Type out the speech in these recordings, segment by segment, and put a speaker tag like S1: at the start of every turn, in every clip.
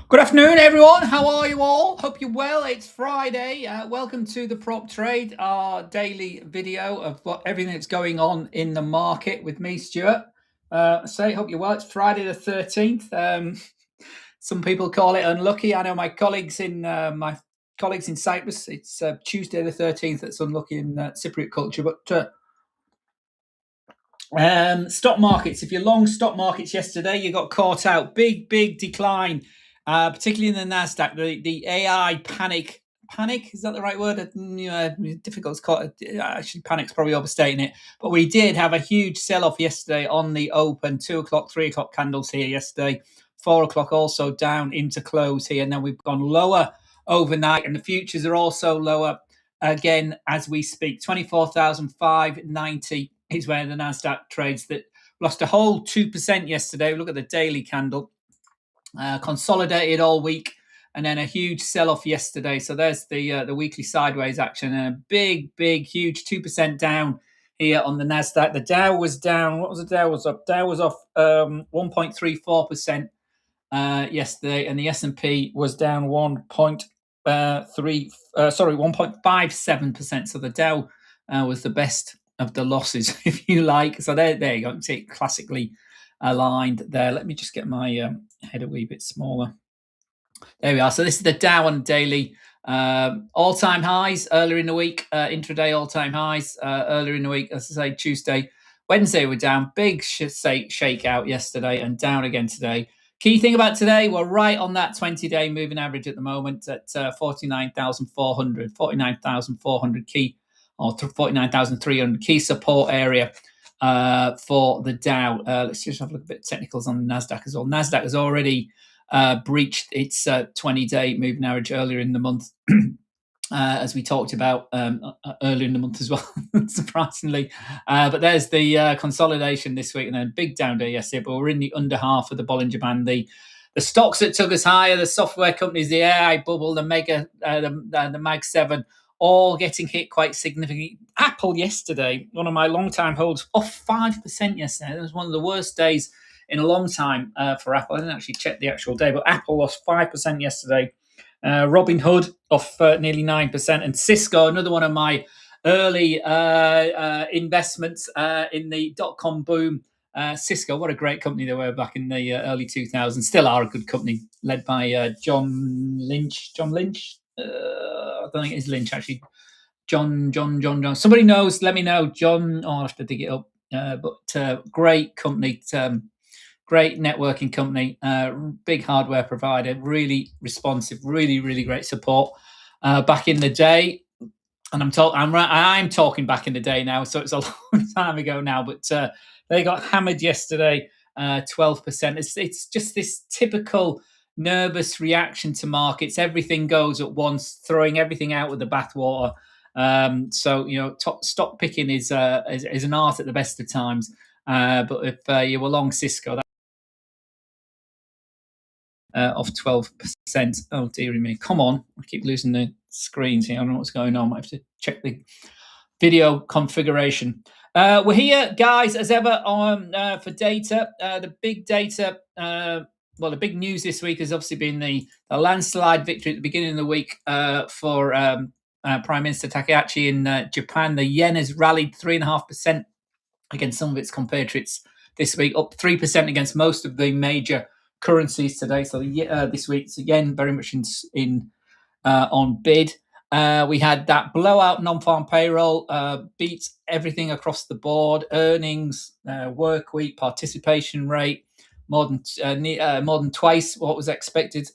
S1: Good afternoon, everyone. How are you all? Hope you're well. It's Friday. Welcome to the Prop Trade, our daily video of everything that's going on in the market with me, Stuart. Hope you're well. It's Friday the 13th. Some people call it unlucky. I know my colleagues in Cyprus. It's Tuesday the 13th. That's unlucky in Cypriot culture, but. Stock markets. If you're long stock markets yesterday, you got caught out. Big decline, particularly in the Nasdaq. The AI panic. Panic, is that the right word? Difficult to call it. Actually, panic's probably overstating it. But we did have a huge sell-off yesterday on the open. 2 o'clock, 3 o'clock candles here yesterday. 4 o'clock also down into close here. And then we've gone lower overnight, and the futures are also lower again as we speak. 24,590 is where the Nasdaq trades. That lost a whole 2% yesterday. Look at the daily candle, consolidated all week, and then a huge sell-off yesterday. So there's the weekly sideways action, and a big huge 2% down here on the Nasdaq. The Dow was down. What was the Dow was up? Dow was off 1.34% yesterday, and the S&P was down 1.57%. So the Dow was the best of the losses, if you like. So there you go. See it classically aligned there. Let me just get my head a wee bit smaller. There we are. So this is the Dow on daily. All-time highs earlier in the week, intraday all-time highs earlier in the week. As I say, Tuesday, Wednesday we're down. Big shake out yesterday and down again today. Key thing about today, we're right on that 20-day moving average at the moment at 49,400 key, or 49,300 key support area for the Dow. Let's just have a look at a bit of technicals on the Nasdaq as well. Nasdaq has already breached its 20-day moving average earlier in the month, as we talked about earlier in the month as well, surprisingly. But there's the consolidation this week, and then big down day yesterday, but we're in the under half of the Bollinger Band. The stocks that took us higher, the software companies, the AI bubble, the Mag 7, all getting hit quite significantly. Apple yesterday, one of my long-time holds, off 5% yesterday. It was one of the worst days in a long time for Apple. I didn't actually check the actual day, but Apple lost 5% yesterday. Robin Hood off nearly 9%, and Cisco, another one of my early investments in the dot-com boom. Cisco, what a great company they were back in the early 2000s. Still are a good company, led by John Lynch. I don't think it is Lynch, actually. John. Somebody knows, let me know. John, I'll have to dig it up. But great company. Great networking company, big hardware provider, really responsive, really great support back in the day. And I'm talking back in the day now, so it's a long time ago now. But they got hammered yesterday, 12%. It's just this typical nervous reaction to markets. Everything goes at once, throwing everything out with the bathwater. So stock picking is an art at the best of times. But if you were long Cisco, of 12%. Oh, dearie me. Come on. I keep losing the screens here. I don't know what's going on. I have to check the video configuration. We're here, guys, as ever, on for data. The big data, the big news this week has obviously been the landslide victory at the beginning of the week for Prime Minister Takahashi in Japan. The yen has rallied 3.5% against some of its compatriots this week, up 3% against most of the major currencies today. So this week, so yen very much in on bid. We had that blowout non-farm payroll, beat everything across the board. Earnings, work week, participation rate, more than twice what was expected.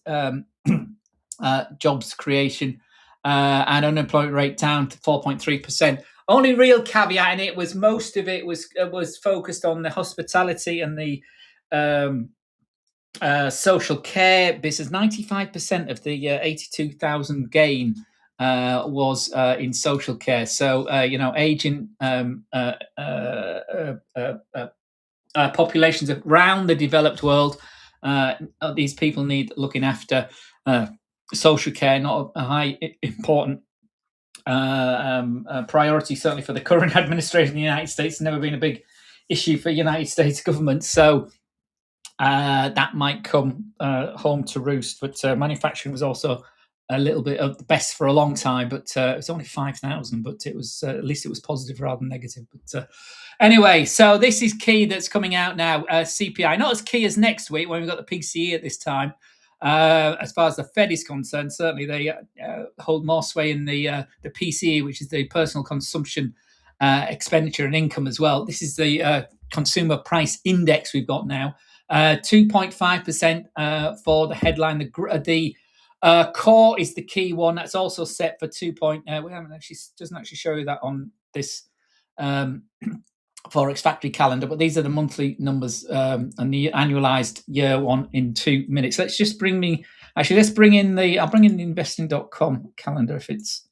S1: Jobs creation and unemployment rate down to 4.3%. Only real caveat in it was most of it was focused on the hospitality and the social care business. 95% of the 82,000 gain was in social care. So aging populations around the developed world, these people need looking after. Social care, not a high important priority, certainly for the current administration in the United States. It's never been a big issue for United States government. So that might come home to roost. But manufacturing was also a little bit of the best for a long time, but it's only 5,000. But it was at least it was positive rather than negative. But anyway, so this is key that's coming out now. CPI, not as key as next week when we've got the PCE at this time. As far as the Fed is concerned, certainly they hold more sway in the PCE, which is the personal consumption expenditure and income as well. This is the consumer price index we've got now. 2.5% for the headline. The core is the key one. That's also set for 2. We haven't actually doesn't actually show you that on this Forex Factory calendar, but these are the monthly numbers and the annualized year one in 2 minutes. Let's just bring in the investing.com calendar if it's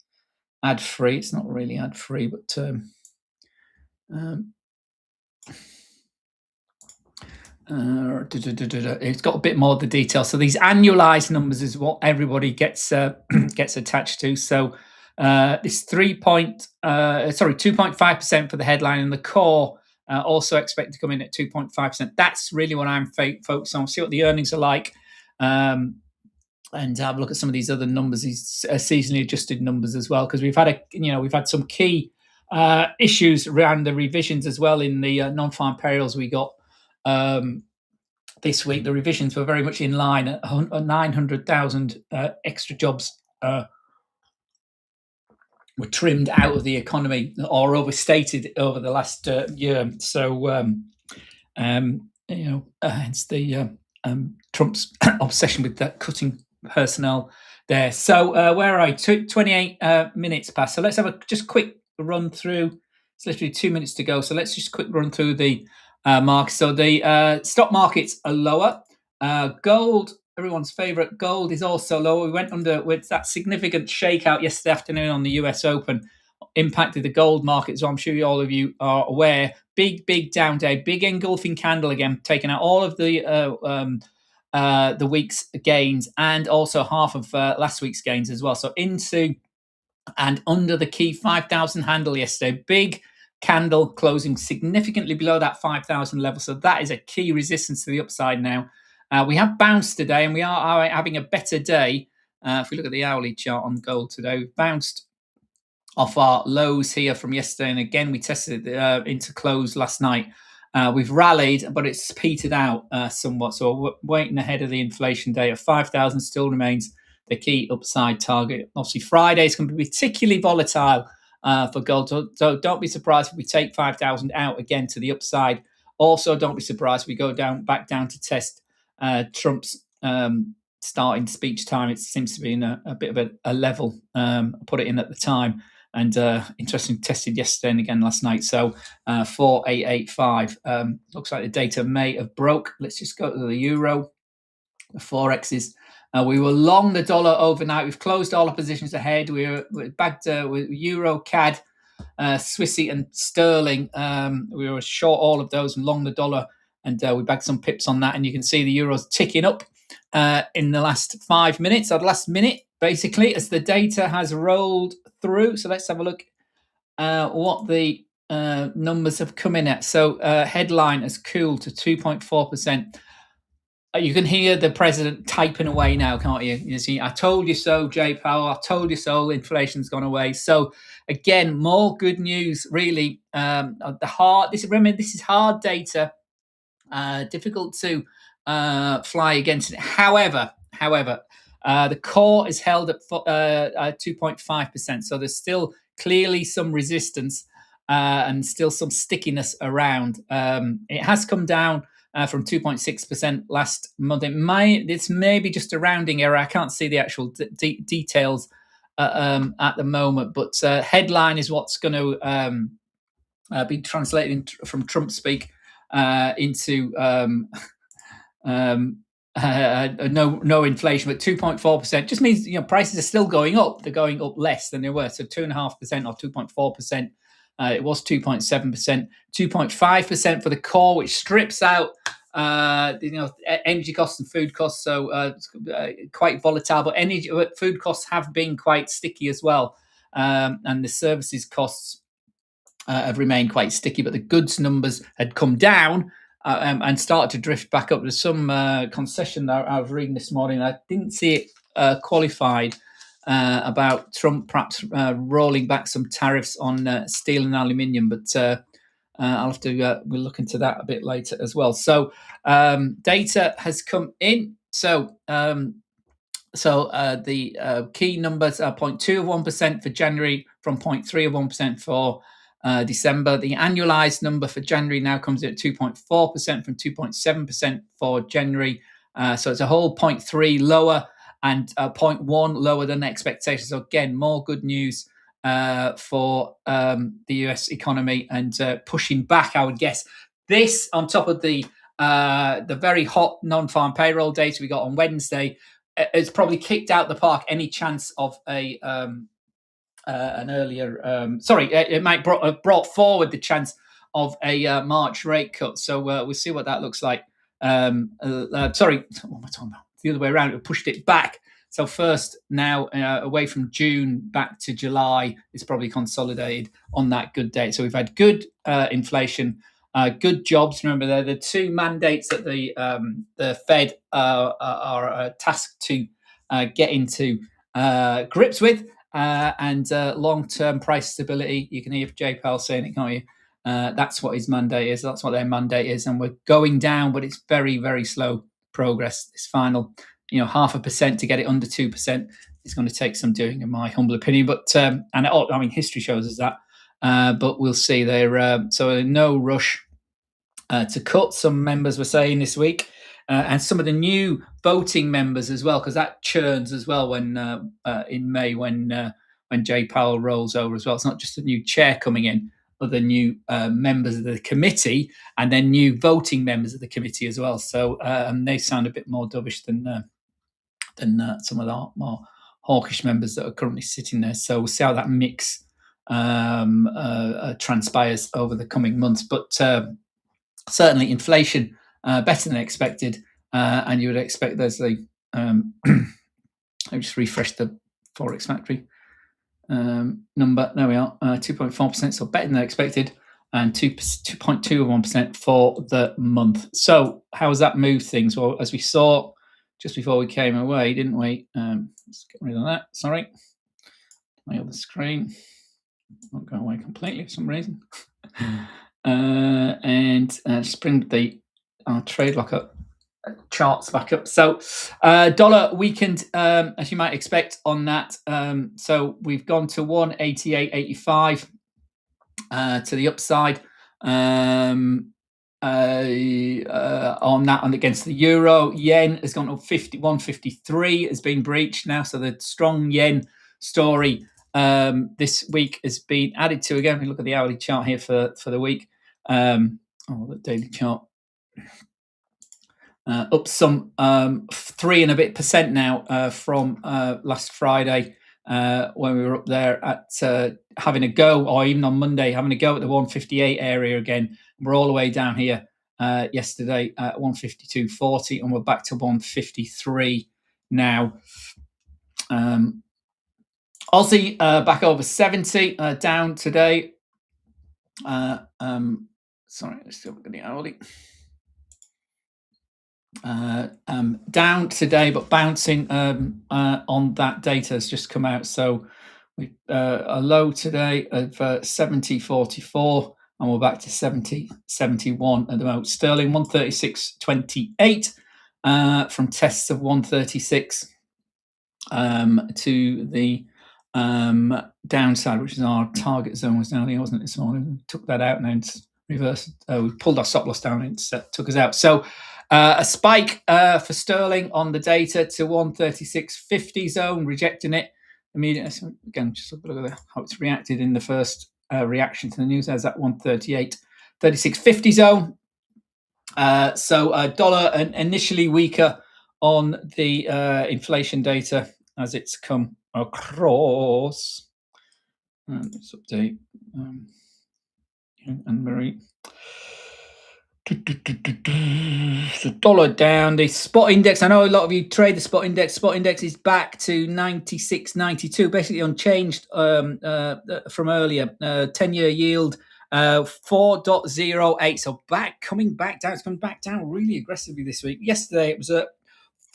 S1: ad free. It's not really ad free, but it's got a bit more of the detail. So these annualized numbers is what everybody gets attached to. So this 2.5% for the headline, and the core also expect to come in at 2.5%. That's really what I'm focused on. See what the earnings are like, and have a look at some of these other numbers, these seasonally adjusted numbers as well, because we've had some key issues around the revisions as well in the non-farm payrolls we got this week. The revisions were very much in line at 900,000 extra jobs were trimmed out of the economy or overstated over the last year. So, hence the Trump's obsession with that cutting personnel there. So, where are I? 28 minutes past. So let's have a just quick run through. It's literally 2 minutes to go. So let's just quick run through the markets. So the stock markets are lower. Gold, everyone's favorite, gold is also lower. We went under with that significant shakeout yesterday afternoon on the US Open, impacted the gold market. So I'm sure all of you are aware. Big down day, big engulfing candle again, taking out all of the week's gains and also half of last week's gains as well. So into and under the key 5,000 handle yesterday. Big candle closing significantly below that 5,000 level. So that is a key resistance to the upside now. We have bounced today, and we are having a better day. If we look at the hourly chart on gold today, we've bounced off our lows here from yesterday, and again we tested into close last night. We've rallied, but it's petered out somewhat. So we're waiting ahead of the inflation data. 5,000 still remains the key upside target. Obviously, Fridays can be particularly volatile for gold. So don't be surprised if we take 5,000 out again to the upside. Also, don't be surprised if we go back down to test Trump's starting speech time. It seems to be in a bit of a level. I put it in at the time. And interesting, tested yesterday and again last night. So 4,885. Looks like the data may have broke. Let's just go to the euro. The Forexes. We were long the dollar overnight. We've closed all our positions ahead. We're back to with euro, CAD, Swissy, and sterling. We were short all of those and long the dollar, and we bagged some pips on that. And you can see the euro's ticking up in the last 5 minutes, or the last minute, basically, as the data has rolled through. So let's have a look what the numbers have come in at. So headline has cooled to 2.4%. You can hear the president typing away now, can't you? You see, I told you so, Jay Powell. I told you so. Inflation's gone away. So again, more good news. Really, this is hard data. Difficult to fly against it. However, the core is held at 2.5%. So there's still clearly some resistance and still some stickiness around. It has come down from 2.6% last month. This may be just a rounding error. I can't see the actual details at the moment, but headline is what's going to be translated from Trump speak into no inflation, but 2.4% just means prices are still going up. They're going up less than they were, so 2.5% or 2.4%. It was 2.7%, 2.5% for the core, which strips out energy costs and food costs. So it's quite volatile, but food costs have been quite sticky as well, and the services costs have remained quite sticky. But the goods numbers had come down and started to drift back up. There's some concession that I was reading this morning. I didn't see it qualified about Trump perhaps rolling back some tariffs on steel and aluminium, but I'll have to we'll look into that a bit later as well. So data has come in. So the key numbers are 0.2% for January from 0.3% for December. The annualized number for January now comes in at 2.4% from 2.7% for January. So it's a whole 0.3 lower and 0.1 lower than expectations. So again, more good news for the US economy and pushing back, I would guess. This on top of the very hot non-farm payroll data we got on Wednesday, it's probably kicked out the park any chance of an earlier. It might have brought forward the chance of a March rate cut. So we'll see what that looks like. Sorry, what am I talking about? The other way around. It pushed it back. So first now away from June back to July is probably consolidated on that good date. So we've had good inflation. Good jobs. Remember, they're the two mandates that the Fed are tasked to get into grips with, and long-term price stability. You can hear Jay Powell saying it, can't you? That's what his mandate is. That's what their mandate is, and we're going down, but it's very, very slow progress. This final, 0.5% to get it under 2% is going to take some doing, in my humble opinion. But history shows us that. But we'll see. They're so in no rush to cut. Some members were saying this week, and some of the new voting members as well, because that churns as well when in May when Jay Powell rolls over as well. It's not just a new chair coming in, but the new members of the committee and then new voting members of the committee as well. So they sound a bit more dovish than some of the more hawkish members that are currently sitting there. So we'll see how that mix transpires over the coming months. But certainly inflation better than expected, and you would expect there's the I just refreshed the Forex Factory number. There we are, 2.4%, so better than expected, and 2.21% for the month. So how has that moved things? Well, as we saw just before we came away, didn't we? Let's get rid of that. Sorry, my other screen won't go away completely for some reason. And just bring our trade locker charts back up. So dollar weakened, as you might expect on that. So we've gone to 188.85 to the upside on that, and against the euro. Yen has gone up 153 has been breached now. So the strong yen story this week has been added to again. If you look at the hourly chart here for the week, the daily chart, up some 3 and a bit % now from last Friday when we were up there at having a go, or even on Monday having a go at the 158 area again. We're all the way down here yesterday at 152.40, and we're back to 153 now. Aussie back over 70, down today. Sorry, I still got the hourly. Down today, but bouncing on that data has just come out. So we a low today of 70.44, and we're back to 70.71 at the moment. Sterling 136.28 from tests of 136 to the downside, which is our target zone was down here, wasn't it, this morning? We took that out and then reversed. We pulled our stop loss down and it took us out. So a spike for sterling on the data to 136.50 zone, rejecting it immediately. So again, just look at how it's reacted in the first reaction to the news. There's that 138.36.50 zone. So dollar initially weaker on the inflation data as it's come across. Let's update and Marie. So dollar down. The spot index, I know a lot of you trade the spot index. Spot index is back to 96.92, basically unchanged from earlier. 10-year yield 4.08. So coming back down. It's coming back down really aggressively this week. Yesterday it was at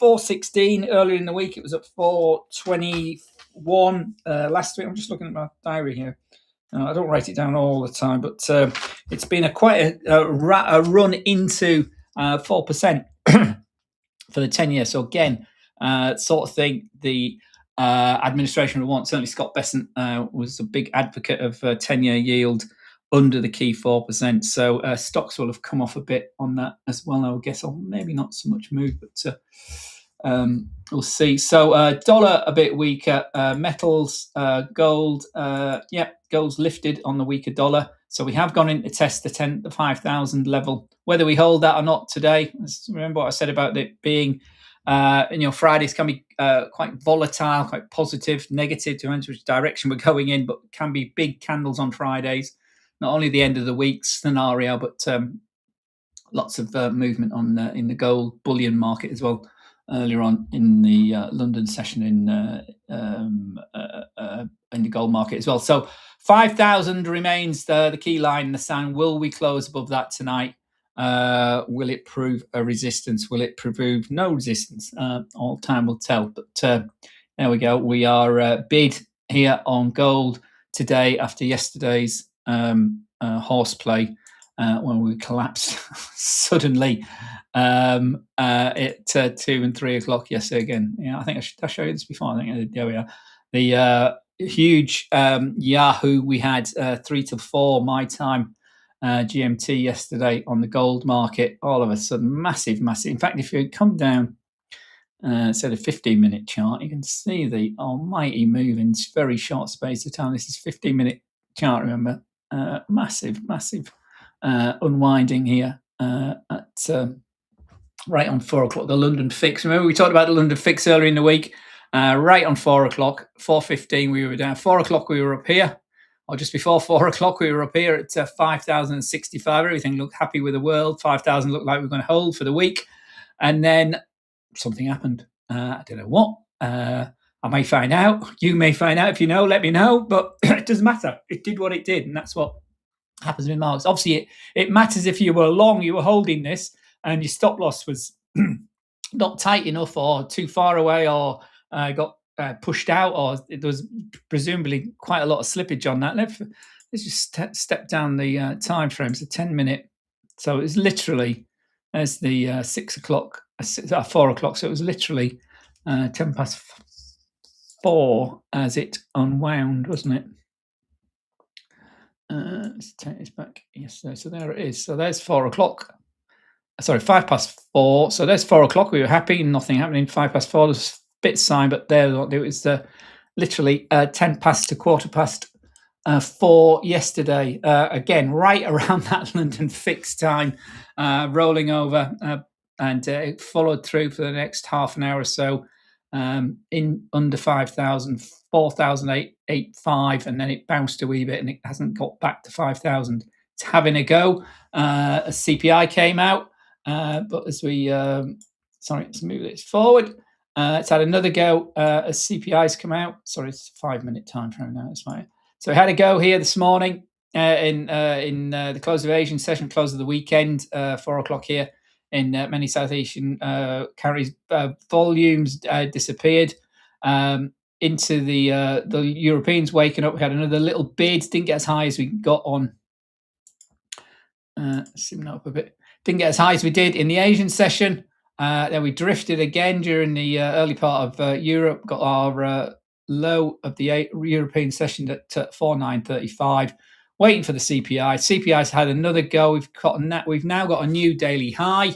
S1: 4.16. Earlier in the week it was at 4.21. Last week, I'm just looking at my diary here. I don't write it down all the time, but it's been quite a run into 4% for the 10-year. So again, sort of thing the administration would want. Certainly Scott Bessent was a big advocate of 10-year yield under the key 4%. So stocks will have come off a bit on that as well, I would guess, or maybe not so much move, but we'll see. So dollar a bit weaker, metals, gold, gold's lifted on the weaker dollar. So we have gone in to test the 5,000 level. Whether we hold that or not today, remember what I said about it being, Fridays can be quite volatile, quite positive, negative, depends which direction we're going in, but can be big candles on Fridays. Not only the end of the week scenario, but lots of movement on in the gold bullion market as well. Earlier on in the London session in the gold market as well. So 5,000 remains the key line in the sand. Will we close above that tonight? Will it prove a resistance? Will it prove no resistance? All time will tell. But there we go. We are bid here on gold today after yesterday's horseplay when we collapsed suddenly at 2 and 3 o'clock yesterday again. Yeah, I think I showed you this before. I think there we are. The huge Yahoo we had 3 to 4 my time GMT yesterday on the gold market. All of a sudden, massive. In fact, if you come down, say the 15-minute chart, you can see the almighty move in very short space of time. This is 15-minute chart. Remember, massive unwinding here at right on 4 o'clock. The London fix. Remember, we talked about the London fix earlier in the week. Right on 4 o'clock, 4:15, we were down. 4 o'clock, we were up here. Or just before 4 o'clock, we were up here at 5,065. Everything looked happy with the world. 5,000 looked like we were going to hold for the week. And then something happened. I don't know what. I may find out. You may find out. If you know, let me know. But it doesn't matter. It did what it did. And that's what happens with markets. Obviously, it matters if you were long, you were holding this, and your stop loss was not tight enough or too far away or got pushed out, or there was presumably quite a lot of slippage on that. Let's just step down the time frames, the 10-minute. So it's literally as the 6 o'clock, 4 o'clock. So it was literally 10 past 4 as it unwound, wasn't it? Let's take this back. Yes, so there it is. So there's 4 o'clock. Sorry, 5 past 4. So there's 4 o'clock. We were happy, nothing happening. 5 past 4. There's a bit sign, but there it was literally 10 past to quarter past 4 yesterday. Again, right around that London fixed time, rolling over, and it followed through for the next half an hour or so. In under 5,000, 4,885, and then it bounced a wee bit and it hasn't got back to 5,000. It's having a go. A CPI came out, but as we, let's move this forward. It's had another go as CPI's come out. Sorry, it's a 5-minute time frame now. That's fine. So we had a go here this morning in the close of Asian session, close of the weekend, 4 o'clock here. In many South Asian carries, volumes disappeared into the Europeans waking up. We had another little bid, didn't get as high as we got on. Zooming up a bit, didn't get as high as we did in the Asian session. Then we drifted again during the early part of Europe. Got our low of the European session at 4,935. Waiting for the CPI. CPI's had another go. We've now got a new daily high,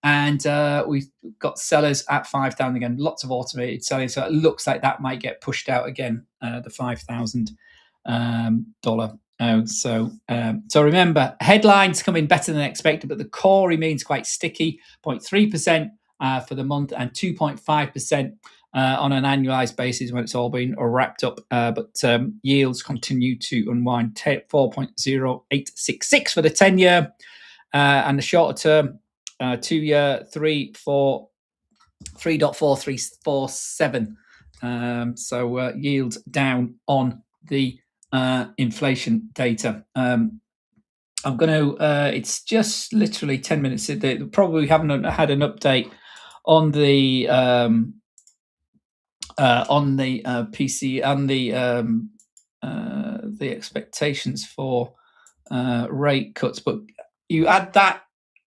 S1: and we've got sellers at 5,000 again. Lots of automated selling, so it looks like that might get pushed out again. The $5,000 So remember, headlines come in better than expected, but the core remains quite sticky. 0.3% for the month and 2.5%. On an annualized basis when it's all been wrapped up. But yields continue to unwind. 4.0866 for the 10-year and the shorter term, 2-year, 3.4347. So yields down on the inflation data. I'm going to. It's just literally 10 minutes. They probably haven't had an update on the PC and the expectations for rate cuts, but you add that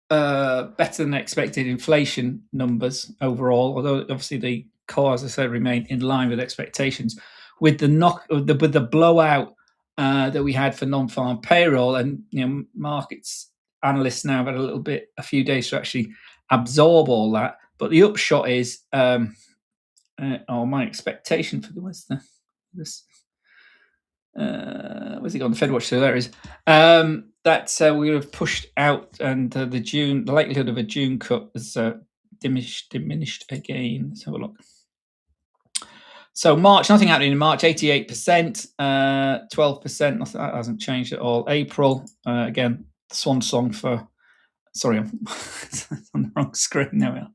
S1: better than expected inflation numbers overall, although obviously the core, as I said, remain in line with expectations. With the blowout that we had for non-farm payroll, and markets analysts now have had a few days to actually absorb all that. But the upshot is, my expectation for where's it gone? The Fed Watch. So there it is. That we have pushed out, and the likelihood of a June cut has diminished again. Let's have a look. So March, nothing happening in March. 88%, 12%. That hasn't changed at all. April, again, swan song for. Sorry, I'm on the wrong screen. There we are.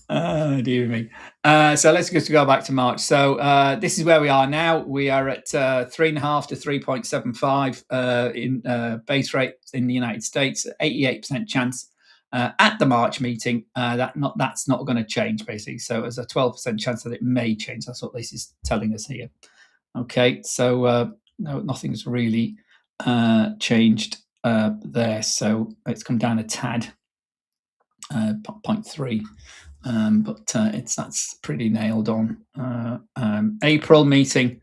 S1: Oh, dear me. So let's just go back to March. So this is where we are now. We are at 3.5 to 3.75 in base rate in the United States. 88% chance at the March meeting that's not going to change, basically. So there's a 12% chance that it may change. That's what this is telling us here. Okay, so no, nothing's really changed there. So it's come down a tad. 0.3, but that's pretty nailed on. April meeting,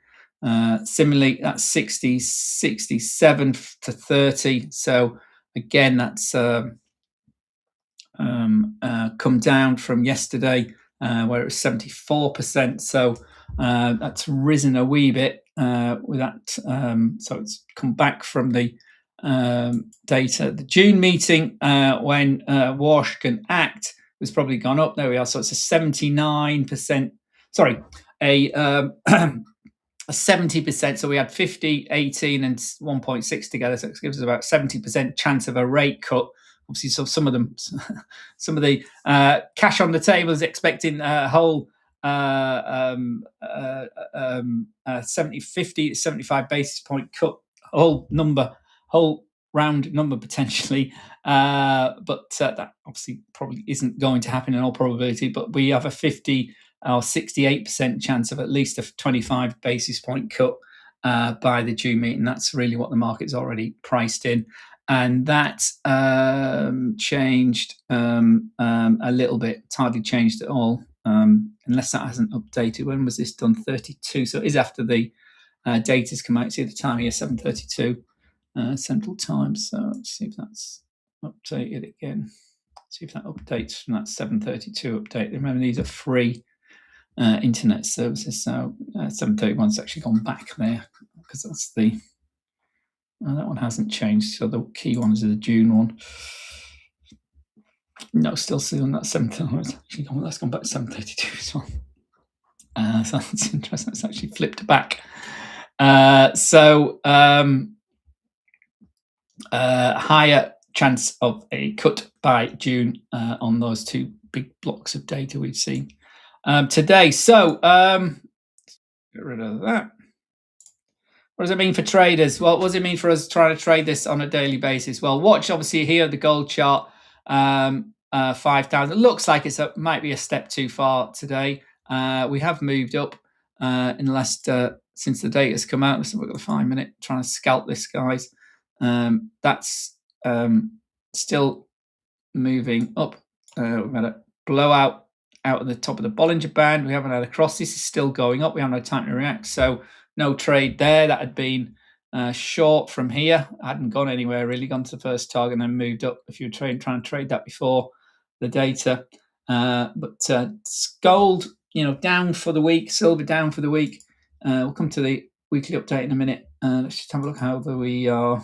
S1: similarly, that's 67 to 30. So again, that's come down from yesterday, where it was 74%. So that's risen a wee bit with that. So it's come back from the data. The June meeting, when WASH can act, was probably gone up. There we are. So it's a 79%. Sorry, a 70%. So we had 50, 18, and 1.6 together. So it gives us about 70% chance of a rate cut. Obviously, so some of the cash on the table is expecting a whole 50 to 75 basis point cut, whole round number potentially, but that obviously probably isn't going to happen in all probability. But we have a 50 or 68% chance of at least a 25 basis point cut by the June meeting. That's really what the market's already priced in. And that changed a little bit. It's hardly changed at all, unless that hasn't updated. When was this done? 32. So it is after the data's come out. See the time here, 7:32 Central Time. So let's see if that's updated again. See if that updates from that 7:32 update. Remember, these are free internet services. So 7:31's actually gone back there, because that's the. That one hasn't changed. So the key one is the June one. No, still seeing that 7:30. That's gone back to 7:32 as well. So that's interesting. It's actually flipped back. Higher chance of a cut by June on those two big blocks of data we've seen today. So get rid of that. What does it mean for traders? Well, what does it mean for us trying to trade this on a daily basis? Well, watch obviously here the gold chart, 5,000. It looks like might be a step too far today. We have moved up in the last since the data's come out. Let's have a look at the 5-minute. Trying to scalp this, guys. That's still moving up. We've had a blowout out at the top of the Bollinger Band. We haven't had a cross. This is still going up. We haven't had time to react. So no trade there. That had been short from here. I hadn't gone anywhere really. Gone to the first target and then moved up. If you were trying to trade that before the data, but gold, down for the week. Silver down for the week. We'll come to the weekly update in a minute. Let's just have a look how we are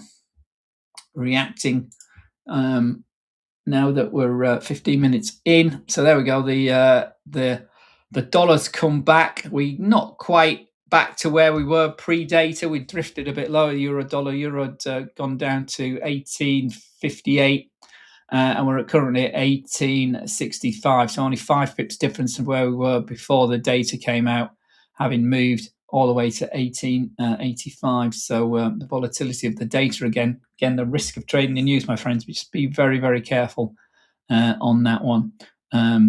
S1: reacting now that we're 15 minutes in. So there we go. The dollar's come back. We not quite back to where we were pre-data. We drifted a bit lower. Euro had gone down to 18.58, and we're currently at 18.65. So only 5 pips difference from where we were before the data came out, having moved all the way to 1885. So the volatility of the data again, the risk of trading in news, my friends. Just be very, very careful on that one.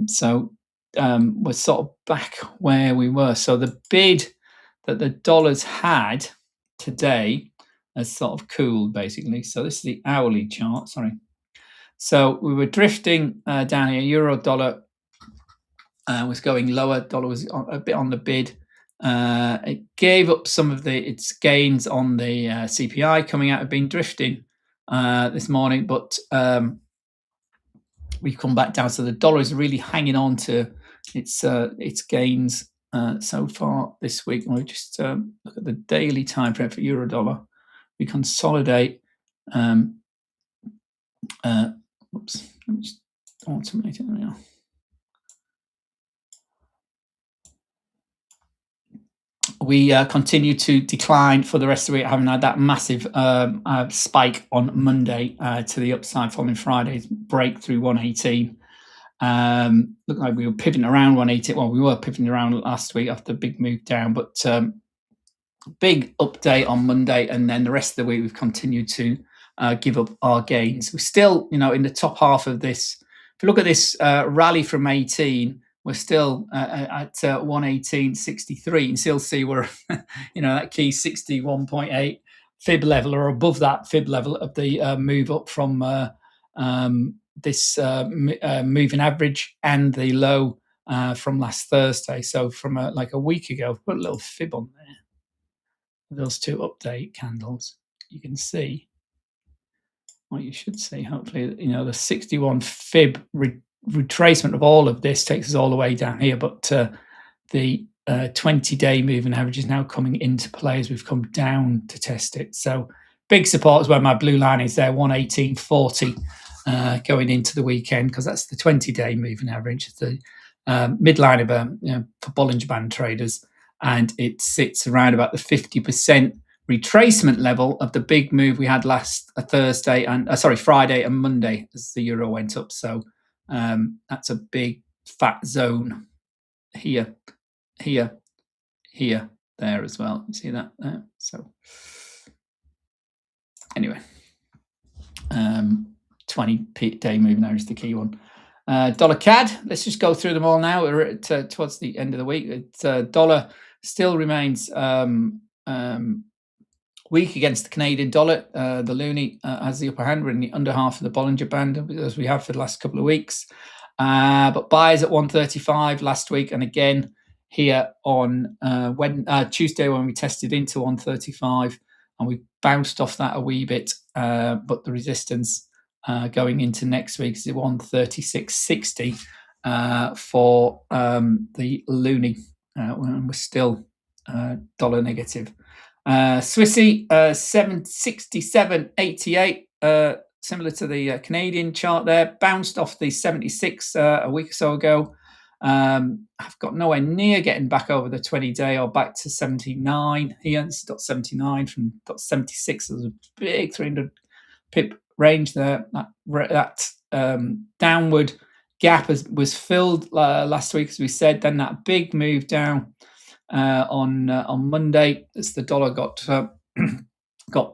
S1: So we're sort of back where we were. So the bid that the dollars had today has sort of cooled, basically. So this is the hourly chart. Sorry. So we were drifting down here. Euro dollar was going lower. Dollar was a bit on the bid. It gave up some of its gains on the CPI coming out. Of been drifting this morning, but we've come back down. So the dollar is really hanging on to its gains so far this week. And we just look at the daily time frame for euro dollar. We consolidate. Oops, let me just automate it now. We continue to decline for the rest of the week, having had that massive spike on Monday to the upside following Friday's breakthrough 118. Looked like we were pivoting around 180. Well, we were pivoting around last week after the big move down, but big update on Monday, and then the rest of the week we've continued to give up our gains. We're still, in the top half of this. If you look at this rally from 18, we're still at 118.63. and still see we're, that key 61.8 fib level or above that fib level of the move up from this moving average and the low from last Thursday. So from like a week ago, put a little fib on there. Those two update candles, you can see what you should see. Hopefully, the 61 fib retracement of all of this takes us all the way down here, but the 20-day moving average is now coming into play as we've come down to test it. So big support is where my blue line is there, 118.40 going into the weekend, because that's the 20-day moving average, the midline of for Bollinger Band traders, and it sits around about the 50% retracement level of the big move we had last Friday and Monday as the euro went up. So that's a big fat zone here, there as well. You see that there? So anyway, 20-day moving average is the key one. Dollar CAD, let's just go through them all now. We're at, towards the end of the week. Dollar still remains weak against the Canadian dollar. The loonie has the upper hand. We're in the under half of the Bollinger Band, as we have for the last couple of weeks. But buys at 135 last week, and again here on Tuesday when we tested into 135, and we bounced off that a wee bit. But the resistance going into next week is 136.60 for the loonie, when we're still dollar negative. Swissy 767.88, similar to the Canadian chart there, bounced off the 76 a week or so ago. I've got nowhere near getting back over the 20-day or back to 79 here. This is .79 from .76. There's a big 300 pip range there. That downward gap was filled last week, as we said. Then that big move down on Monday as the dollar got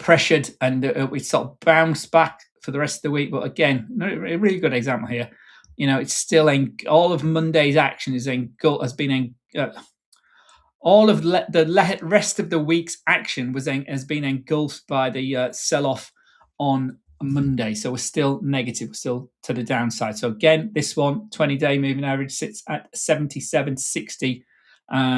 S1: pressured, and we sort of bounced back for the rest of the week. But again, a really good example here. It's still all of Monday's action has been all of the rest of the week's action has been engulfed by the sell-off on Monday. So we're still negative, we're still to the downside. So again, this one 20-day moving average sits at 77.60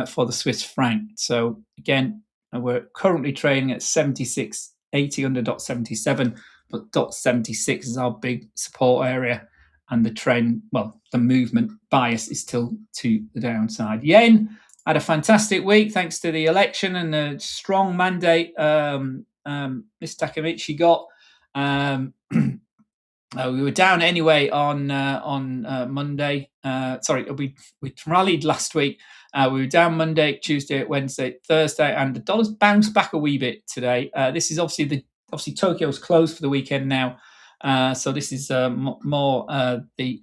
S1: for the Swiss franc. So again, we're currently trading at 76.80 under .77, but .76 is our big support area, and the trend, the movement bias is still to the downside. Yen had a fantastic week thanks to the election and the strong mandate Ms. Takamichi got. We were down anyway on Monday. We rallied last week. We were down Monday, Tuesday, Wednesday, Thursday, and the dollar's bounced back a wee bit today. This is obviously Tokyo's closed for the weekend now, so this is more the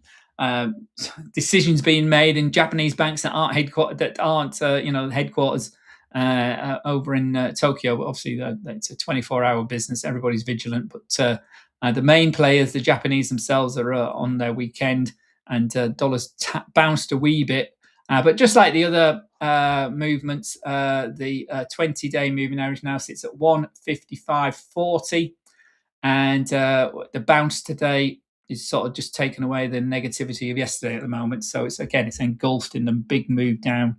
S1: decisions being made in Japanese banks that aren't headquarters over in Tokyo. But obviously, it's a 24-hour business. Everybody's vigilant. But the main players, the Japanese themselves, are on their weekend, and dollars bounced a wee bit. But just like the other movements, the 20-day moving average now sits at 155.40, and the bounce today is sort of just taken away the negativity of yesterday at the moment. So it's engulfed in the big move down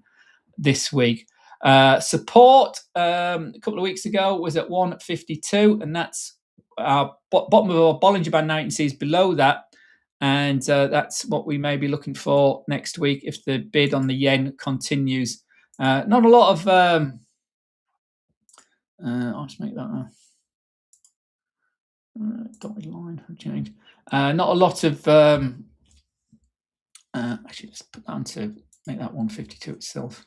S1: this week. Support a couple of weeks ago was at 152, and that's our bottom of our Bollinger Band now. You can see is below that, and that's what we may be looking for next week if the bid on the yen continues. Not a lot of I'll just make that dotted line for change. Not a lot of actually just put that on to make that 152 itself.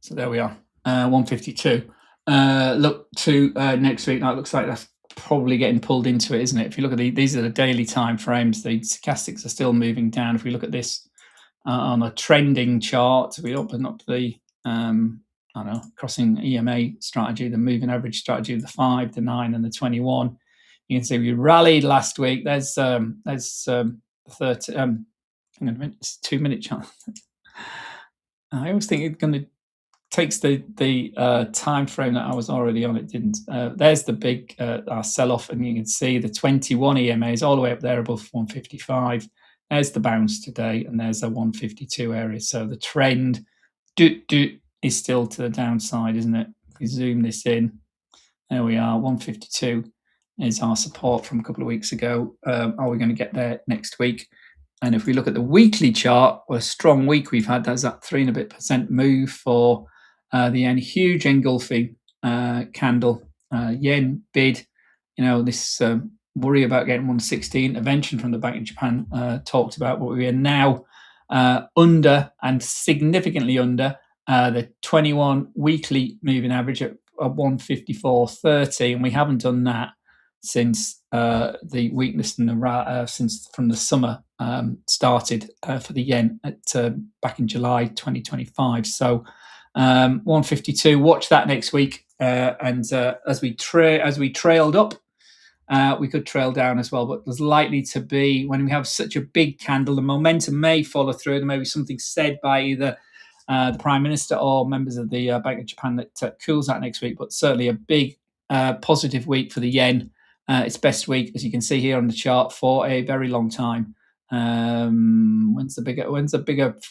S1: So there we are, 152. Look to next week. Now it looks like that's probably getting pulled into it, isn't it? If you look at these are the daily time frames. The stochastics are still moving down. If we look at this on a trending chart, we open up the I don't know, crossing EMA strategy, the moving average strategy of the 5, the 9, and the 21. You can see we rallied last week. There's 30. Hang on a minute, it's 2-minute chart. I always think it's going to takes the time frame that I was already on. It didn't. There's the big sell off, and you can see the 21 EMA is all the way up there above 155. There's the bounce today, and there's a 152 area. So the trend is still to the downside, isn't it? If we zoom this in, there we are. 152 is our support from a couple of weeks ago. Are we going to get there next week? And if we look at the weekly chart, what a strong week we've had. There's that 3% and a bit move for the yen. Huge engulfing candle. Yen bid. This worry about getting 116. Intervention from the Bank of Japan talked about what we are now under, and significantly under the 21 weekly moving average at 154.30, and we haven't done that since the weakness in the since from the summer started for the yen at back in July 2025. So 152. Watch that next week, and as we trailed up, we could trail down as well. But there's likely to be, when we have such a big candle, the momentum may follow through. There may be something said by either the Prime Minister or members of the Bank of Japan that cools that next week. But certainly a big positive week for the yen. Its best week, as you can see here on the chart, for a very long time. When's the bigger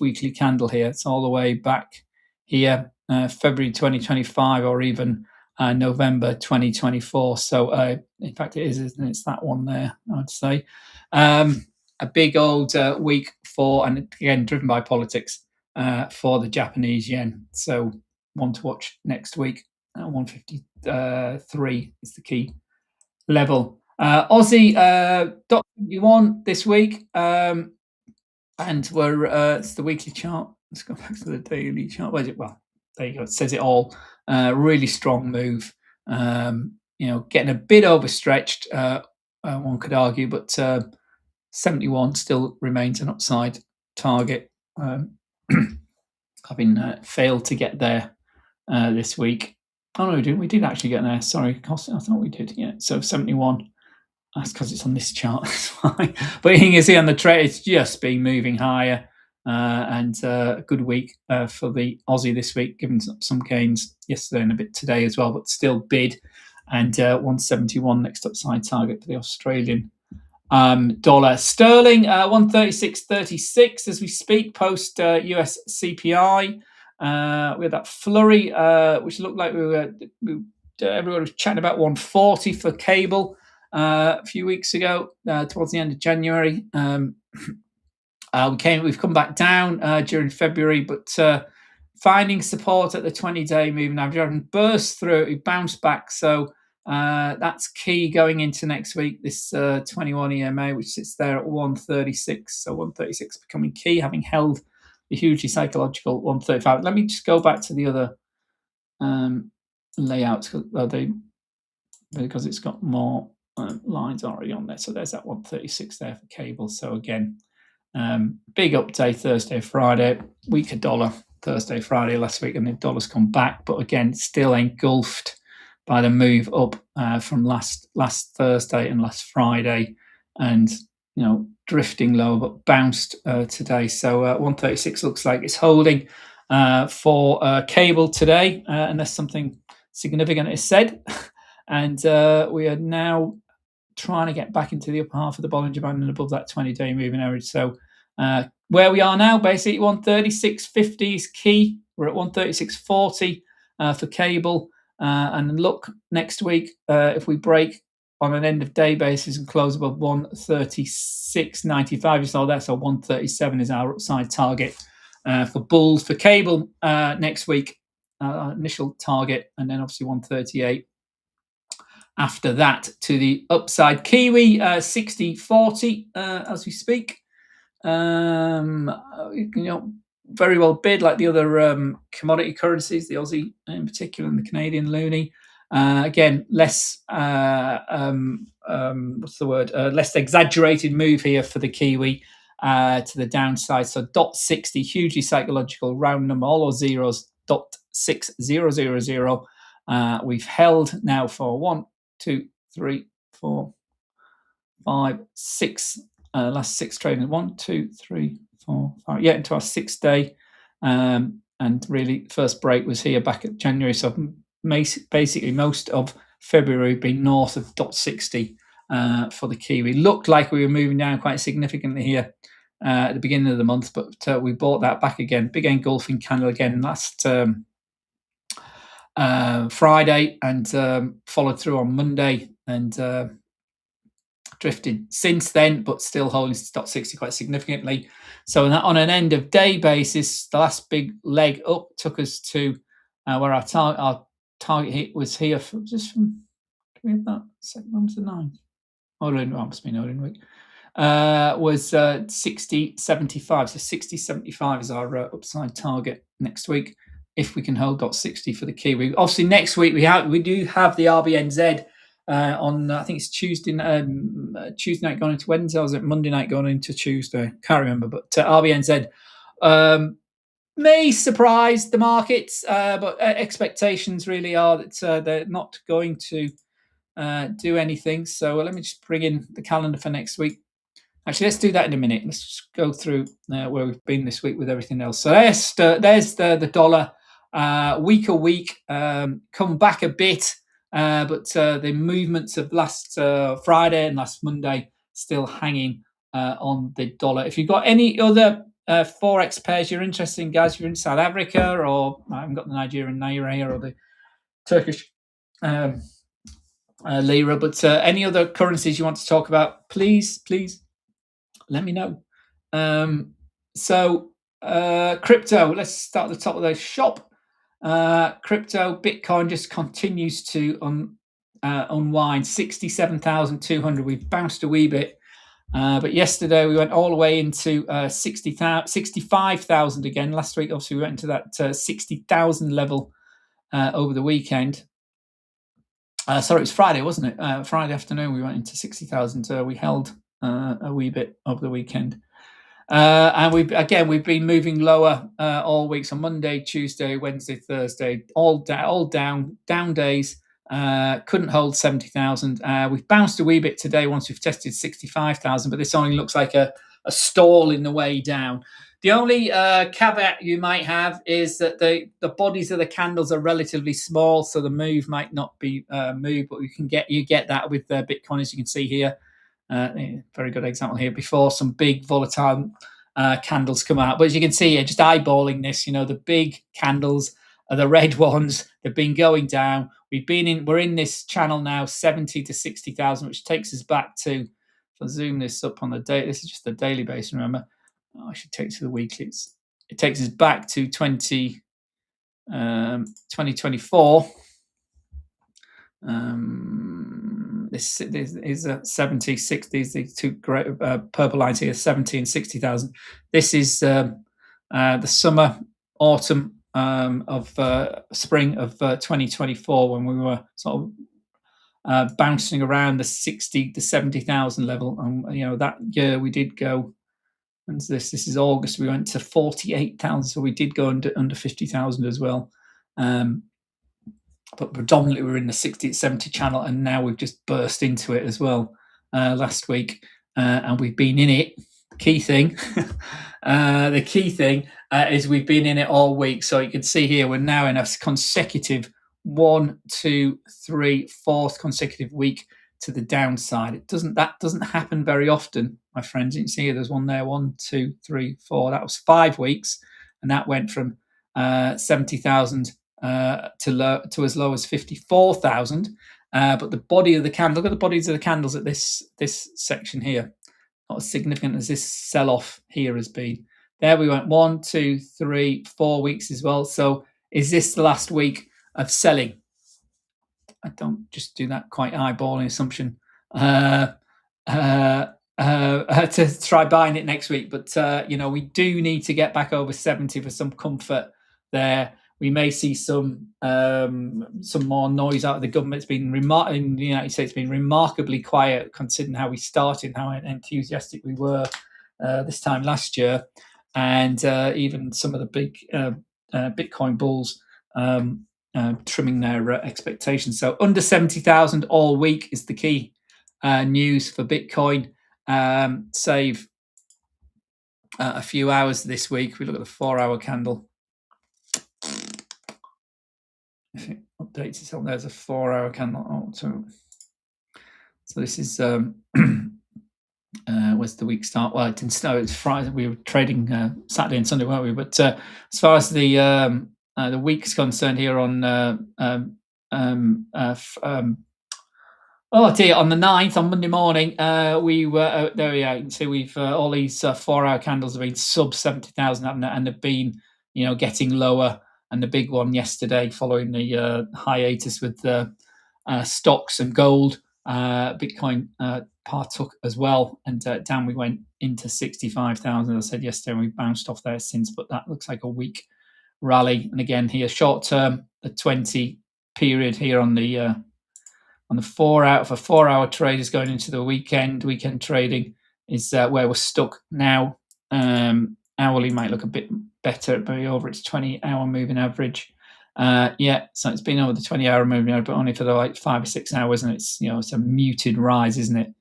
S1: weekly candle here? It's all the way back here, February 2025, or even November 2024. So in fact it is, isn't it? It's that one there, I'd say. A big old week for, and again driven by politics, for the Japanese yen. So one to watch next week. 153 is the key level. Aussie .21 this week, and we're it's the weekly chart. Let's go back to the daily chart. Where's it? Well, there you go. It says it all. Really strong move. Getting a bit overstretched, one could argue, but 71 still remains an upside target. Having failed to get there this week. Oh no, we did actually get there. Sorry, I thought we did. Yeah, so 71. That's because it's on this chart. That's why. But you can see on the trade, it's just been moving higher, and a good week for the Aussie this week, given some gains yesterday and a bit today as well, but still bid, and 171 next upside target for the Australian dollar. Sterling 136.36 as we speak, post US CPI. We had that flurry, which looked like everyone was chatting about 140 for cable a few weeks ago, towards the end of January. We've come back down during February, but finding support at the 20-day moving average and burst through. It bounced back, so that's key going into next week. This 21 EMA, which sits there at 136, so 136 becoming key, having held the hugely psychological 135. Let me just go back to the other layouts because it's got more lines already on there. So there's that 136 there for cable. So again, big up day Thursday, Friday, weaker dollar Thursday, Friday last week, and the dollar's come back, but again, still engulfed by the move up from last Thursday and last Friday, and drifting lower, but bounced today. So 136 looks like it's holding for cable today, unless something significant is said. And we are now trying to get back into the upper half of the Bollinger Band and above that 20-day moving average. So where we are now, basically 136.50 is key. We're at 136.40 for cable. And look, next week, if we break on an end of day basis and close above 136.95, you saw that. So 137 is our upside target for bulls. For cable next week, initial target, and then obviously 138 after that to the upside. Kiwi 60.40 as we speak. Very well bid like the other commodity currencies, the Aussie in particular and the Canadian loonie. Again, less less exaggerated move here for the Kiwi to the downside. So .60, hugely psychological, round number, all those zeros, .6000. We've held now for 1, 2, 3, 4, 5, 6. Last 6 trading. 1, 2, 3, 4, 5. Yeah, into our 6th day. And really, first break was here back at January. So basically, most of February been north of .60 for the Kiwi. Looked like we were moving down quite significantly here at the beginning of the month, but we bought that back again. Big engulfing candle again last Friday, and followed through on Monday, and drifted since then, but still holding .60 quite significantly. So on an end of day basis, the last big leg up took us to where our target hit was here. Can we have that? Second one was the 9th. Must be Odin week. Was 60.75. So 60.75 is our upside target next week, if we can hold .60 for the Kiwi. Obviously, next week we do have the RBNZ on. I think it's Tuesday night going into Wednesday, or is it Monday night going into Tuesday? Can't remember. But RBNZ may surprise the markets, but expectations really are that they're not going to do anything. So let me just bring in the calendar for next week. Actually, let's do that in a minute. Let's just go through where we've been this week with everything else. So there's the dollar. Weaker week, come back a bit, but the movements of last Friday and last Monday still hanging on the dollar. If you've got any other forex pairs you're interested in, guys, if you're in South Africa, or I haven't got the Nigerian naira here, or the Turkish lira, but any other currencies you want to talk about, please let me know. So crypto, let's start at the top of the shop. Crypto, Bitcoin just continues to unwind. 67,200. We've bounced a wee bit, but yesterday we went all the way into 65,000 again. Last week, obviously, we went into that 60,000 level over the weekend. Sorry, it was Friday, wasn't it? Friday afternoon, we went into 60,000. We held a wee bit over the weekend. And we've been moving lower all week. So Monday, Tuesday, Wednesday, Thursday, all down days. Couldn't hold 70,000. We've bounced a wee bit today once we've tested 65,000, but this only looks like a stall in the way down. The only caveat you might have is that the bodies of the candles are relatively small, so the move might not be moved, but you get that with Bitcoin, as you can see here. Very good example here. Before some big volatile candles come out, but as you can see here, just eyeballing this, the big candles are the red ones. They've been going down. We're in this channel now, 70 to 60,000, which takes us back to. If I zoom this up on the day, this is just the daily base. Remember, I should take it to the weekly. It takes us back to 2024. This is a 70, 60. These two great purple lines here, 70 and 60,000. This is the summer, autumn of spring of 2024, when we were sort of bouncing around the 60 to 70,000 level. And that year we did go, and this is August, we went to 48,000, so we did go under 50,000 as well. But predominantly we're in the 60 to 70 channel, and now we've just burst into it as well last week, and we've been in it. Key thing, the key thing is we've been in it all week. So you can see here we're now in a consecutive 1, 2, 3, fourth consecutive week to the downside. That doesn't happen very often, my friends. You can see here there's one there, 1, 2, 3, 4. That was 5 weeks, and that went from 70,000 to as low as 54,000. But the body of the candle, look at the bodies of the candles at this section here. Not as significant as this sell-off here has been. There we went 1, 2, 3, 4 weeks as well. So is this the last week of selling? I don't just do that quite eyeballing assumption to try buying it next week. But we do need to get back over 70 for some comfort there. We may see some more noise out of the government. It's been in the United States, been remarkably quiet considering how we started, how enthusiastic we were this time last year, and even some of the big Bitcoin bulls trimming their expectations. So under 70,000 all week is the key news for Bitcoin. Save a few hours this week. We look at the 4-hour candle. If it updates itself, there's a 4-hour candle. Oh, so this is where's the week start? Well, it didn't start. It's Friday. We were trading Saturday and Sunday, weren't we? But as far as the week's concerned, here on on the 9th, on Monday morning, we were there. We are. You can see we've all these 4-hour candles have been sub 70,000, and have been getting lower. And the big one yesterday, following the hiatus with stocks and gold, Bitcoin partook as well, and down we went into 65,000. As I said yesterday, and we bounced off there since. But that looks like a weak rally. And again, here short term, the 20 period here on the 4-hour for 4-hour traders going into the weekend trading is where we're stuck now. Hourly might look a bit better, but over its 20-hour moving average. So it's been over the 20-hour moving average, but only for the 5 or 6 hours, and it's it's a muted rise, isn't it?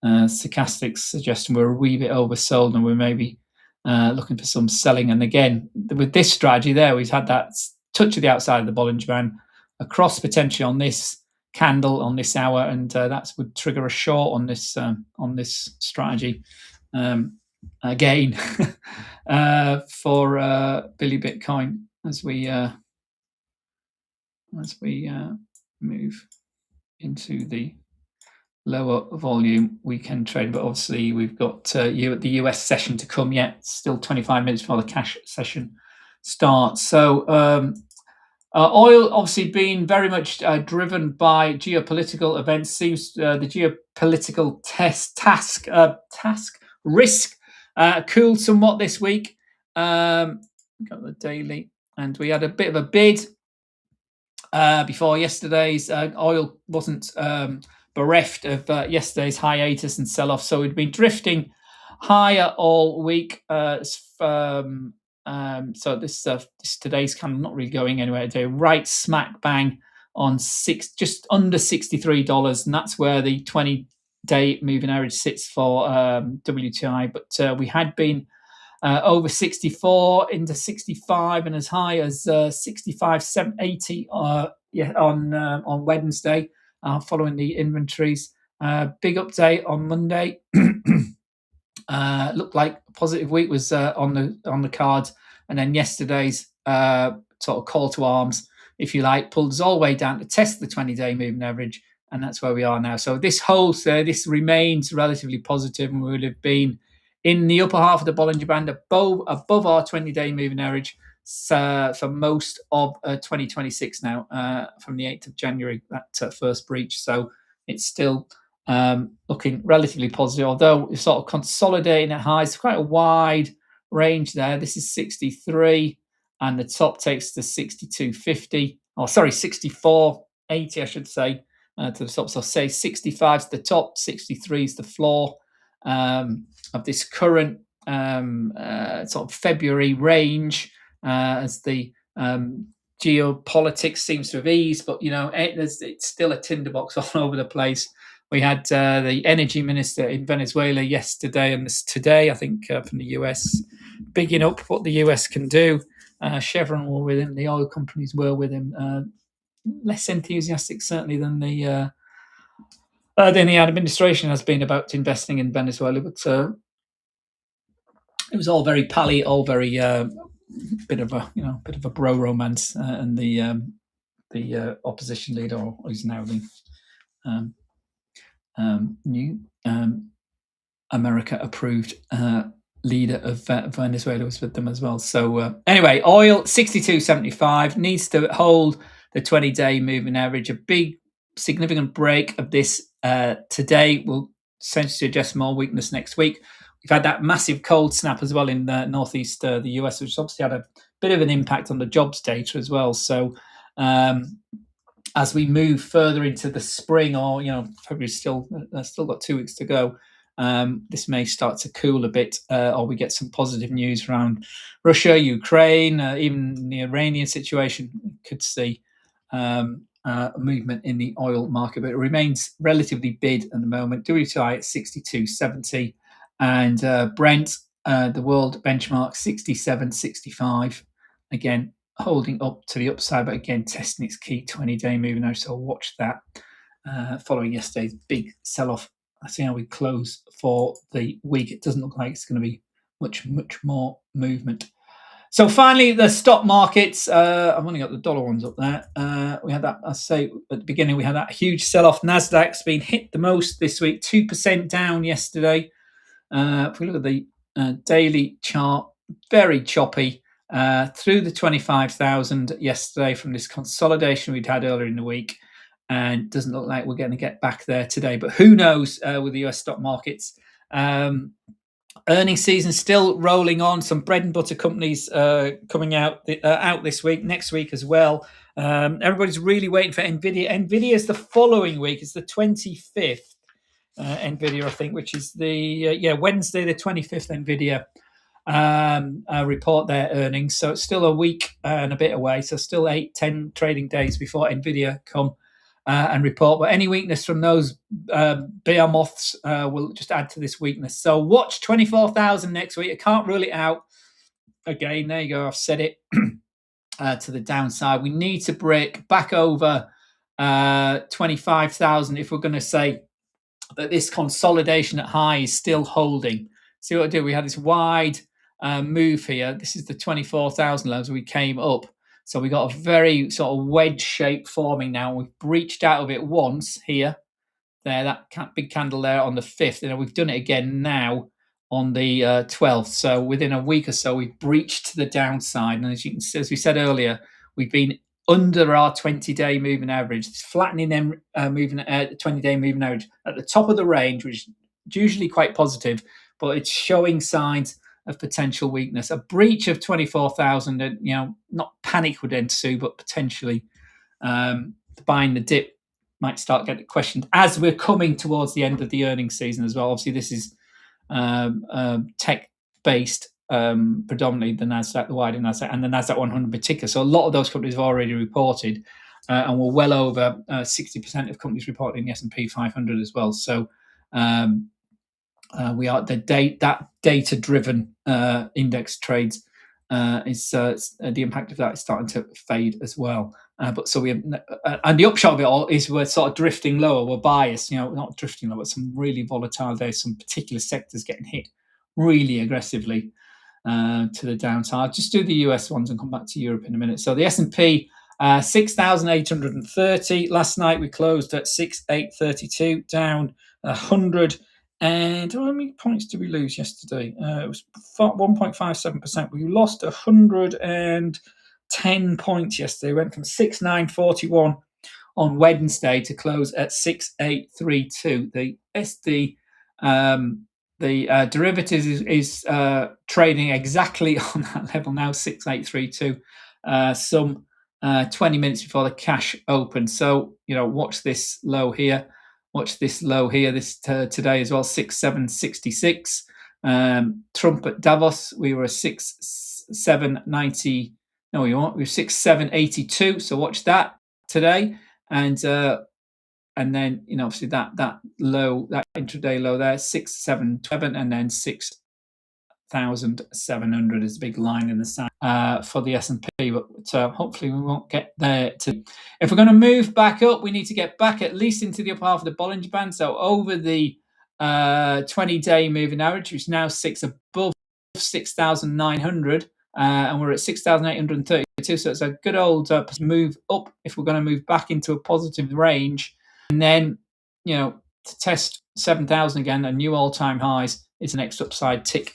S1: Stochastics suggesting we're a wee bit oversold, and we're maybe looking for some selling. And again, with this strategy there, we've had that touch of the outside of the Bollinger Band, across potentially on this candle on this hour, and that would trigger a short on this strategy. Again, for Billy Bitcoin as we move into the lower volume weekend trade. But obviously we've got the US session to come yet. Still 25 minutes before the cash session starts. So oil obviously being very much driven by geopolitical events. Seems the geopolitical task risk cooled somewhat this week. Got the daily, and we had a bit of a bid before yesterday's. Oil wasn't bereft of yesterday's hiatus and sell-off, so we'd been drifting higher all week. So this today's kind of not really going anywhere today. Right smack bang on just under $63, and that's where the 20-day moving average sits for WTI. But we had been over 64 into 65 and as high as 65.780 on Wednesday, following the inventories. Big update on Monday. Looked like a positive week was on the cards, and then yesterday's sort of call to arms, if you like, pulled us all the way down to test the 20-day moving average, and that's where we are now. So this holds there. This remains relatively positive, and we would have been in the upper half of the Bollinger Band above our 20-day moving average for most of 2026 now, from the 8th of January, that first breach. So it's still looking relatively positive, although it's sort of consolidating at highs. Quite a wide range there. This is 63, and the top takes to 62.50. Oh, sorry, 64.80, I should say. to the top. So say 65 is the top, 63 is the floor of this current sort of February range as the geopolitics seems to have eased, but it's still a tinderbox all over the place. We had the energy minister in Venezuela yesterday and this today, I think, from the US, bigging up what the US can do. Chevron were with him, the oil companies were with him. Less enthusiastic, certainly, than the administration has been about investing in Venezuela, but it was all very pally, all very bit of a bro romance, and the opposition leader, or who's now the new America approved leader of Venezuela was with them as well. So anyway, oil 62.75 needs to hold the 20-day moving average. A big significant break of this today will essentially suggest more weakness next week. We've had that massive cold snap as well in the northeast the US, which obviously had a bit of an impact on the jobs data as well. So as we move further into the spring, or February's still got 2 weeks to go, this may start to cool a bit, or we get some positive news around Russia, Ukraine, even the Iranian situation. We could see a movement in the oil market, but it remains relatively bid at the moment. WTI at 62.70, and Brent, the world benchmark, 67.65. Again, holding up to the upside, but again, testing its key 20-day moving average. So watch that following yesterday's big sell-off. Let's see how we close for the week. It doesn't look like it's going to be much more movement. So finally, the stock markets. I've only got the dollar ones up there. We had that, I say at the beginning, we had that huge sell-off. Nasdaq's been hit the most this week, 2% down yesterday. If we look at the daily chart, very choppy. Through the 25,000 yesterday from this consolidation we'd had earlier in the week, and doesn't look like we're going to get back there today. But who knows with the US stock markets. Earnings season still rolling on. Some bread and butter companies coming out this week, next week as well. Everybody's really waiting for NVIDIA. NVIDIA is the following week. It's the 25th. NVIDIA, I think, which is the Wednesday, the 25th. NVIDIA report their earnings, so it's still a week and a bit away. So still 8-10 trading days before NVIDIA come and report. But any weakness from those behemoths will just add to this weakness. So watch 24,000 next week. I can't rule it out. Again, there you go. I've said it to the downside. We need to break back over 25,000 if we're going to say that this consolidation at high is still holding. See what I do? We had this wide move here. This is the 24,000 levels. We came up. So we got a very sort of wedge shape forming now. We've breached out of it once here. There, that big candle there on the 5th. And we've done it again now on the 12th. So within a week or so, we've breached to the downside. And as you can see, as we said earlier, we've been under our 20-day moving average. It's flattening them moving 20-day moving average at the top of the range, which is usually quite positive, but it's showing signs of potential weakness. A breach of 24,000, not panic would ensue, but potentially buying the dip might start getting questioned as we're coming towards the end of the earnings season as well. Obviously, this is tech-based, predominantly the Nasdaq, the wider Nasdaq, and the Nasdaq 100 in particular. So a lot of those companies have already reported, and we're well over 60% of companies reporting in the S&P 500 as well. So we are that data-driven index trades is the impact of that is starting to fade as well. But so we have, and the upshot of it all is we're sort of drifting lower. We're biased, not drifting lower. But some really volatile days, some particular sectors getting hit really aggressively to the downside. I'll just do the US ones and come back to Europe in a minute. So the S&P 6,830. Last night we closed at 6,832, down 100. And how many points did we lose yesterday? It was 1.57%. We lost 110 points yesterday. We went from 6,941 on Wednesday to close at 6,832. The derivatives is trading exactly on that level now, 6,832. Some 20 minutes before the cash opened. So, watch this low here. Watch this low here this today as well, 6,766. Trump at Davos, we were 6,790. No, we were 6,782. So watch that today. And then obviously that low, that intraday low there, 6,727, and then 6,700 is a big line in the sand for the S&P, but hopefully we won't get there. If we're going to move back up, we need to get back at least into the upper half of the Bollinger Band, so over the 20-day moving average, which is now above 6,900, and we're at 6,832, so it's a good old move up if we're going to move back into a positive range. And then, to test 7,000 again, a new all-time highs, is the next upside tick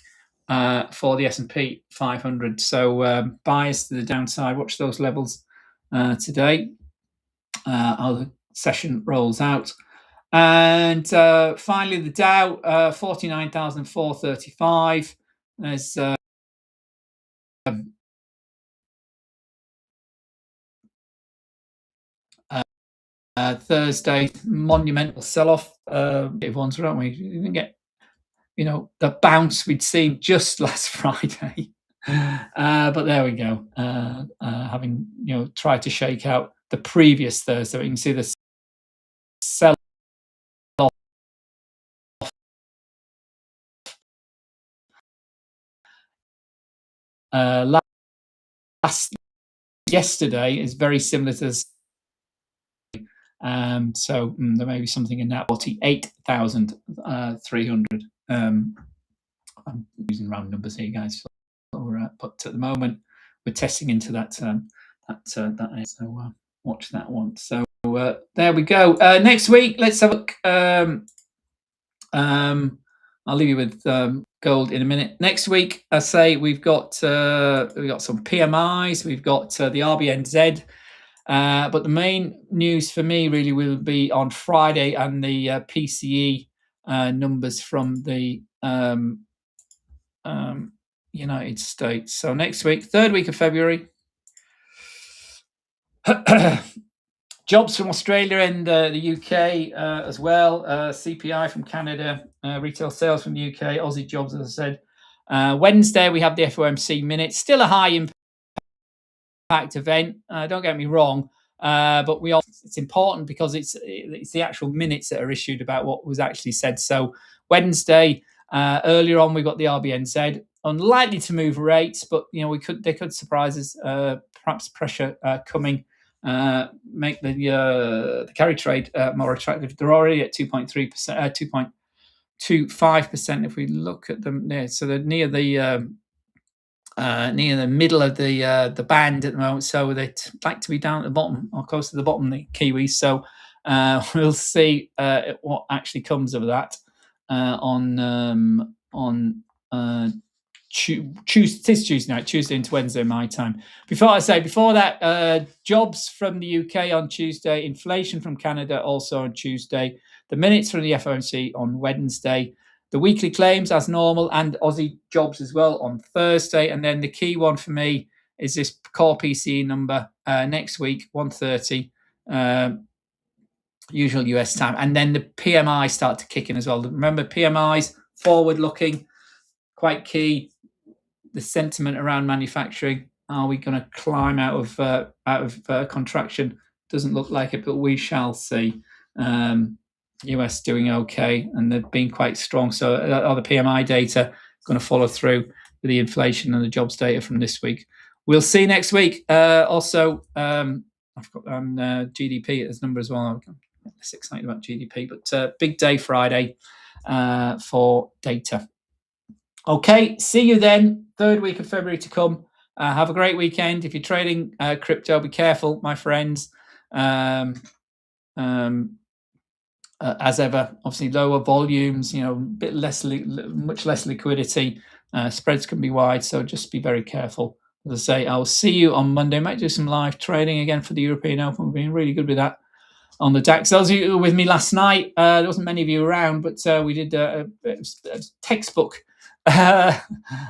S1: for the S&P 500. So bias to the downside. Watch those levels today. How the session rolls out. And finally, the Dow, 49,435. There's Thursday, monumental sell-off. Ones, don't we? We didn't get, the bounce we'd seen just last Friday. But there we go. Having tried to shake out the previous Thursday, you can see the sell off yesterday is very similar to this. So there may be something in that. 48,300. I'm using round numbers here, guys. But at the moment, we're testing into that. So watch that one. So there we go. Next week, let's have a look. I'll leave you with gold in a minute. Next week, I say we've got some PMIs. We've got the RBNZ. But the main news for me really will be on Friday and the PCE numbers from the United States. So next week, third week of February, jobs from Australia and the UK as well. CPI from Canada, retail sales from the UK, Aussie jobs, as I said. Wednesday, we have the FOMC minutes. Still a high impact event. Don't get me wrong. But it's important because it's the actual minutes that are issued about what was actually said. So Wednesday, earlier on, we got the RBNZ, unlikely to move rates, but they could surprise us. Perhaps pressure coming, make the carry trade more attractive. They're already at 2.3%, 2.25% if we look at them there. So they're near the middle of the band at the moment, so they'd like to be down at the bottom or close to the bottom, the Kiwis. So we'll see what actually comes of that on Tuesday night, Tuesday into Wednesday my time. Before that, jobs from the UK on Tuesday, inflation from Canada also on Tuesday, the minutes from the FOMC on Wednesday, the weekly claims as normal, and Aussie jobs as well on Thursday. And then the key one for me is this core PCE number next week, 1:30, usual US time. And then the PMI start to kick in as well. Remember, PMIs, forward-looking, quite key. The sentiment around manufacturing. Are we going to climb out of contraction? Doesn't look like it, but we shall see. US doing okay, and they've been quite strong. So are the PMI data going to follow through with the inflation and the jobs data from this week? We'll see next week. Also, I've got GDP as number as well. I'm less excited about GDP, but big day Friday for data. Okay, see you then. Third week of February to come. Have a great weekend. If you're trading crypto, be careful, my friends. As ever, obviously lower volumes, bit less, much less liquidity. Spreads can be wide, so just be very careful. As I say, I'll see you on Monday. Might do some live trading again for the European Open. We've been really good with that on the DAX. Those of you who were with me last night, there wasn't many of you around, but we did a textbook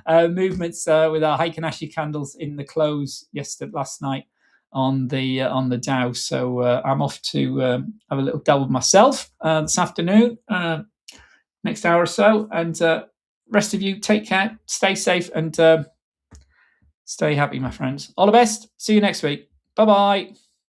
S1: movements with our Heiken Ashi candles in the close last night. on the Dow. So I'm off to have a little dabble myself this afternoon, next hour or so. And rest of you, take care, stay safe, and stay happy, my friends. All the best. See you next week. Bye bye.